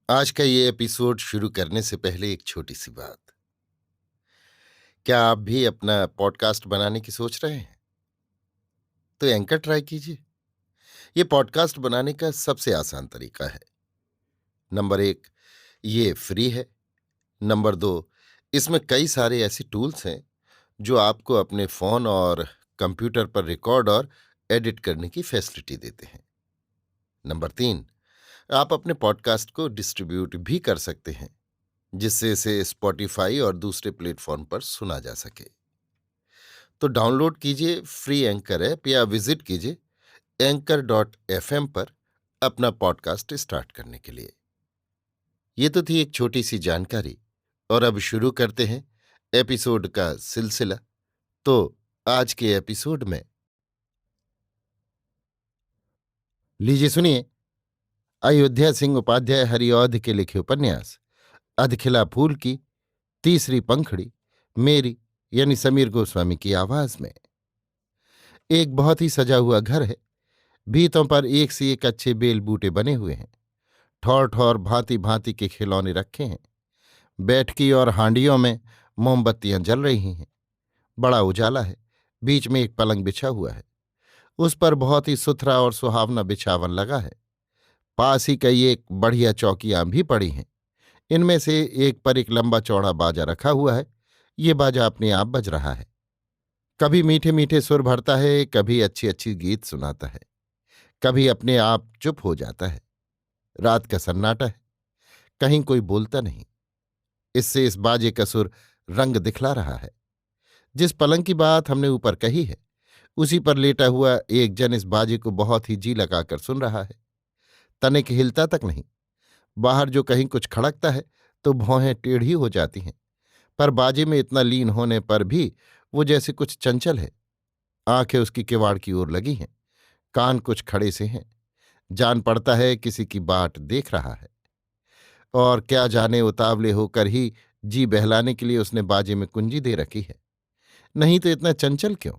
आज का ये एपिसोड शुरू करने से पहले एक छोटी सी बात। क्या आप भी अपना पॉडकास्ट बनाने की सोच रहे हैं? तो एंकर ट्राई कीजिए। ये पॉडकास्ट बनाने का सबसे आसान तरीका है। नंबर 1, ये फ्री है। नंबर 2, इसमें कई सारे ऐसे टूल्स हैं जो आपको अपने फोन और कंप्यूटर पर रिकॉर्ड और एडिट करने की फैसिलिटी देते हैं। नंबर 3, आप अपने पॉडकास्ट को डिस्ट्रीब्यूट भी कर सकते हैं, जिससे इसे स्पॉटिफाई और दूसरे प्लेटफॉर्म पर सुना जा सके। तो डाउनलोड कीजिए फ्री एंकर ऐप या विजिट कीजिए anchor.fm पर अपना पॉडकास्ट स्टार्ट करने के लिए। ये तो थी एक छोटी सी जानकारी, और अब शुरू करते हैं एपिसोड का सिलसिला। तो आज के एपिसोड में लीजिए सुनिए, अयोध्या सिंह उपाध्याय हरिऔध के लिखे उपन्यास अधखिला फूल की तीसरी पंखुड़ी, मेरी यानी समीर गोस्वामी की आवाज में। एक बहुत ही सजा हुआ घर है। भीतों पर एक से एक अच्छे बेल बूटे बने हुए हैं। ठौर ठौर भांति भांति के खिलौने रखे हैं। बैठकी और हांडियों में मोमबत्तियां जल रही हैं। बड़ा उजाला है। बीच में एक पलंग बिछा हुआ है। उस पर बहुत ही सुथरा और सुहावना बिछावन लगा है। पास ही कई एक बढ़िया चौकियां भी पड़ी हैं। इनमें से एक पर एक लंबा चौड़ा बाजा रखा हुआ है। ये बाजा अपने आप बज रहा है। कभी मीठे मीठे सुर भरता है, कभी अच्छी अच्छी गीत सुनाता है, कभी अपने आप चुप हो जाता है। रात का सन्नाटा है। कहीं कोई बोलता नहीं। इससे इस बाजे का सुर रंग दिखला रहा है। जिस पलंग की बात हमने ऊपर कही है, उसी पर लेटा हुआ एक जन इस बाजे को बहुत ही जी लगाकर सुन रहा है। तनिक हिलता तक नहीं। बाहर जो कहीं कुछ खड़कता है तो भौहें टेढ़ी हो जाती हैं, पर बाजे में इतना लीन होने पर भी वो जैसे कुछ चंचल है। आंखें उसकी किवाड़ की ओर लगी हैं। कान कुछ खड़े से हैं। जान पड़ता है किसी की बाट देख रहा है। और क्या जाने उतावले होकर ही जी बहलाने के लिए उसने बाजे में कुंजी दे रखी है। नहीं तो इतना चंचल क्यों?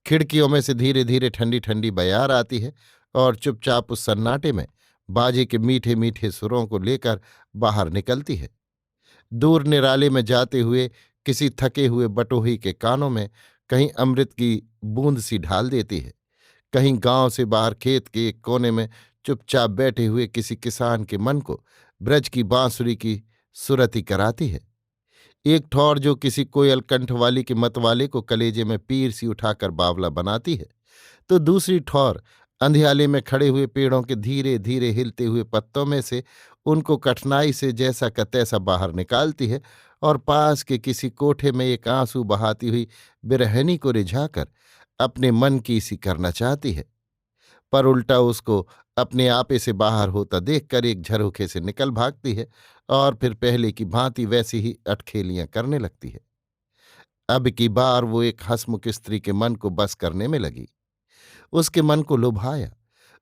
खिड़कियों में से धीरे धीरे ठंडी ठंडी बयार आती है और चुपचाप उस सन्नाटे में बाजे के मीठे मीठे सुरों को लेकर बाहर निकलती है। दूर निराले में जाते हुए किसी थके हुए बटोही के कानों में कहीं अमृत की बूंद सी ढाल देती है, कहीं गांव से बाहर खेत के एक कोने में चुपचाप बैठे हुए किसी किसान के मन को ब्रज की बांसुरी की सुरती कराती है। एक ठौर जो किसी कोयल कंठ वाली के मतवाले को कलेजे में पीर सी उठाकर बावला बनाती है, तो दूसरी ठौर अंधियाले में खड़े हुए पेड़ों के धीरे धीरे हिलते हुए पत्तों में से उनको कठिनाई से जैसा का तैसा बाहर निकालती है और पास के किसी कोठे में एक आंसू बहाती हुई बिरहनी को रिझाकर अपने मन की सी करना चाहती है, पर उल्टा उसको अपने आपे से बाहर होता देखकर एक झरोखे से निकल भागती है और फिर पहले की भांति वैसी ही अटखेलियां करने लगती है। अब की बार वो एक हंसमुख स्त्री के मन को बस करने में लगी। उसके मन को लुभाया,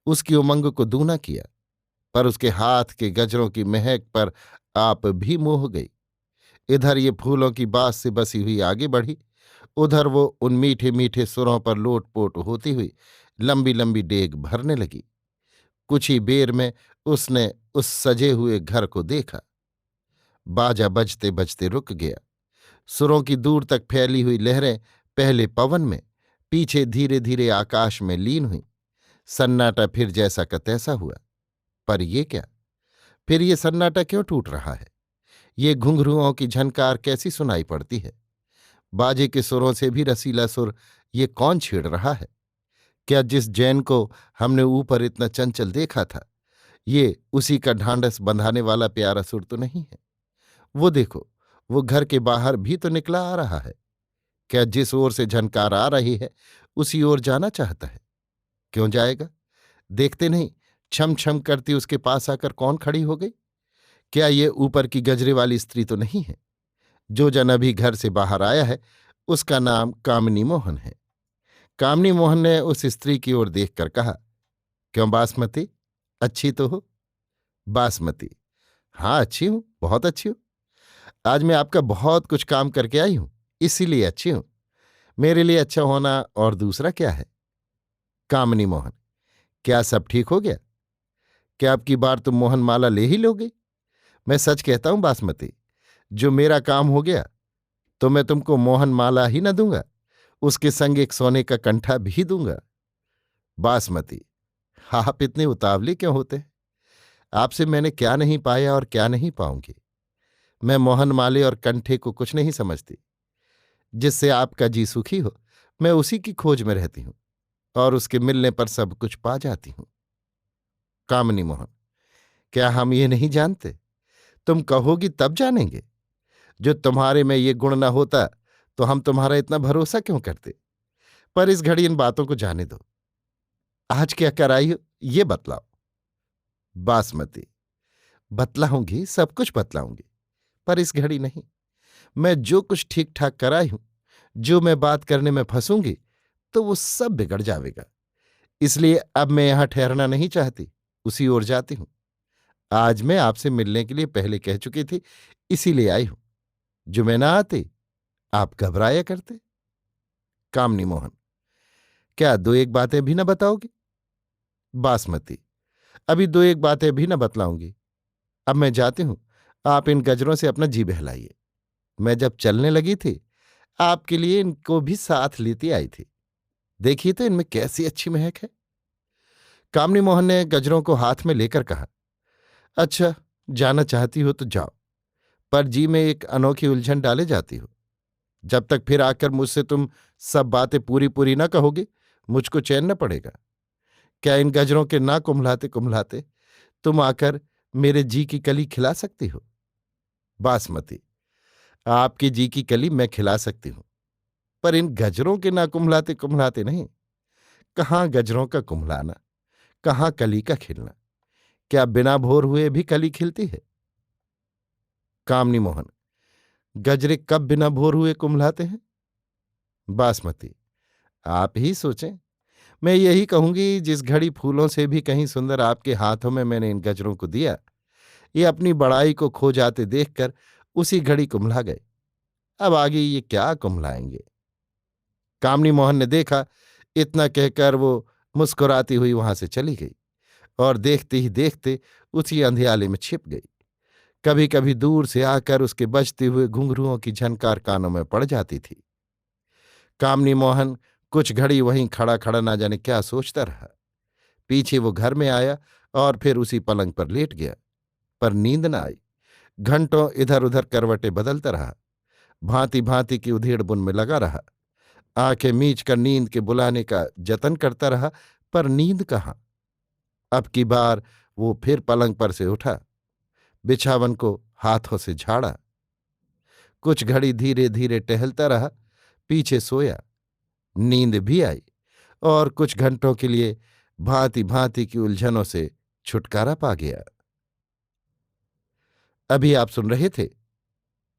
उसकी उमंग को दूना किया, पर उसके हाथ के गजरों की महक पर आप भी मोह गई। इधर ये फूलों की बास से बसी हुई आगे बढ़ी, उधर वो उन मीठे मीठे सुरों पर लोटपोट होती हुई लंबी लंबी डेग भरने लगी। कुछ ही बेर में उसने उस सजे हुए घर को देखा। बाजा बजते बजते रुक गया। सुरों की दूर तक फैली हुई लहरें पहले पवन में, पीछे धीरे धीरे आकाश में लीन हुई। सन्नाटा फिर जैसा का तैसा हुआ। पर ये क्या? फिर ये सन्नाटा क्यों टूट रहा है? ये घुंघरुओं की झनकार कैसी सुनाई पड़ती है? बाजे के सुरों से भी रसीला सुर ये कौन छेड़ रहा है? क्या जिस जैन को हमने ऊपर इतना चंचल देखा था, ये उसी का ढांढस बंधाने वाला प्यारा सुर तो नहीं है? वो देखो, वो घर के बाहर भी तो निकला आ रहा है। क्या जिस ओर से झनकार आ रही है उसी ओर जाना चाहता है? क्यों जाएगा? देखते नहीं, छम छम करती उसके पास आकर कौन खड़ी हो गई? क्या ये ऊपर की गजरे वाली स्त्री तो नहीं है? जो जन अभी घर से बाहर आया है उसका नाम कामिनी मोहन है। कामिनी मोहन ने उस स्त्री की ओर देखकर कहा, क्यों बासमती, अच्छी तो हो? बासमती, हाँ अच्छी हूं, बहुत अच्छी हूं। आज मैं आपका बहुत कुछ काम करके आई हूं, इसीलिए अच्छी हूं। मेरे लिए अच्छा होना और दूसरा क्या है? कामिनी मोहन, क्या सब ठीक हो गया? क्या अब की बार तुम मोहनमाला ले ही लोगे? मैं सच कहता हूं बासमती, जो मेरा काम हो गया तो मैं तुमको मोहनमाला ही न दूंगा, उसके संग एक सोने का कंठा भी दूंगा। बासमती, आप इतने उतावले क्यों होते हैं? आपसे मैंने क्या नहीं पाया और क्या नहीं पाऊंगी। मैं मोहनमाले और कंठे को कुछ नहीं समझती। जिससे आपका जी सुखी हो, मैं उसी की खोज में रहती हूं और उसके मिलने पर सब कुछ पा जाती हूं। कामिनी मोहन, क्या हम ये नहीं जानते? तुम कहोगी तब जानेंगे। जो तुम्हारे में ये गुण न होता तो हम तुम्हारा इतना भरोसा क्यों करते? पर इस घड़ी इन बातों को जाने दो। आज क्या कराई हो ये बतलाओ। बासमती, बतलाऊंगी, सब कुछ बतलाऊंगी, पर इस घड़ी नहीं। मैं जो कुछ ठीक ठाक कराई हूं, जो मैं बात करने में फंसूंगी तो वो सब बिगड़ जाएगा। इसलिए अब मैं यहां ठहरना नहीं चाहती, उसी ओर जाती हूं। आज मैं आपसे मिलने के लिए पहले कह चुकी थी, इसीलिए आई हूं। जो मैं ना आती, आप घबराया करते। कामनी मोहन, क्या दो एक बातें भी न बताओगी? बासमती, अभी दो एक बातें भी न बतलाऊंगी। अब मैं जाती हूं, आप इन गजरों से अपना जी बहलाइए। मैं जब चलने लगी थी, आपके लिए इनको भी साथ लेती आई थी। देखिए तो इनमें कैसी अच्छी महक है। कामनी मोहन ने गजरों को हाथ में लेकर कहा, अच्छा, जाना चाहती हो तो जाओ, पर जी में एक अनोखी उलझन डाले जाती हो। जब तक फिर आकर मुझसे तुम सब बातें पूरी पूरी न कहोगे, मुझको चैन न पड़ेगा। क्या इन गजरों के ना कुम्हलाते कुम्हलाते तुम आकर मेरे जी की कली खिला सकती हो? बासमती, आपकी जी की कली मैं खिला सकती हूं, पर इन गजरों के ना कुम्हलाते कुम्हलाते नहीं। कहाँ गजरों का कुम्हलाना, कहाँ कली का खिलना। क्या बिना भोर हुए भी कली खिलती है? कामनी मोहन, गजरे कब बिना भोर हुए कुम्हलाते हैं? बासमती, आप ही सोचें। मैं यही कहूंगी, जिस घड़ी फूलों से भी कहीं सुंदर आपके हाथों में मैंने इन गजरों को दिया, ये अपनी बड़ाई को खो जाते देखकर उसी घड़ी कुम्हला गए। अब आगे ये क्या कुम्हलाएंगे? कामनी मोहन ने देखा, इतना कहकर वो मुस्कुराती हुई वहां से चली गई और देखते ही देखते उसी अंधियाले में छिप गई। कभी कभी दूर से आकर उसके बजते हुए घुंघरुओं की झनकार कानों में पड़ जाती थी। कामनी मोहन कुछ घड़ी वहीं खड़ा खड़ा ना जाने क्या सोचता रहा। पीछे वो घर में आया और फिर उसी पलंग पर लेट गया, पर नींद न आई। घंटों इधर उधर करवटें बदलता रहा, भांति भांति की उधेड़ बुन में लगा रहा। आंखें मींच कर नींद के बुलाने का जतन करता रहा, पर नींद कहाँ। अब की बार वो फिर पलंग पर से उठा, बिछावन को हाथों से झाड़ा, कुछ घड़ी धीरे धीरे टहलता रहा, पीछे सोया। नींद भी आई और कुछ घंटों के लिए भांति भांति की उलझनों से छुटकारा पा गया। अभी आप सुन रहे थे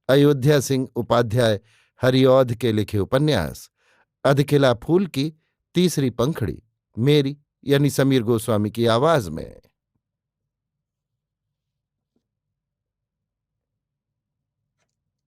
अयोध्या सिंह उपाध्याय हरिऔध के लिखे उपन्यास अधकिला फूल की तीसरी पंखुड़ी, मेरी यानी समीर गोस्वामी की आवाज में।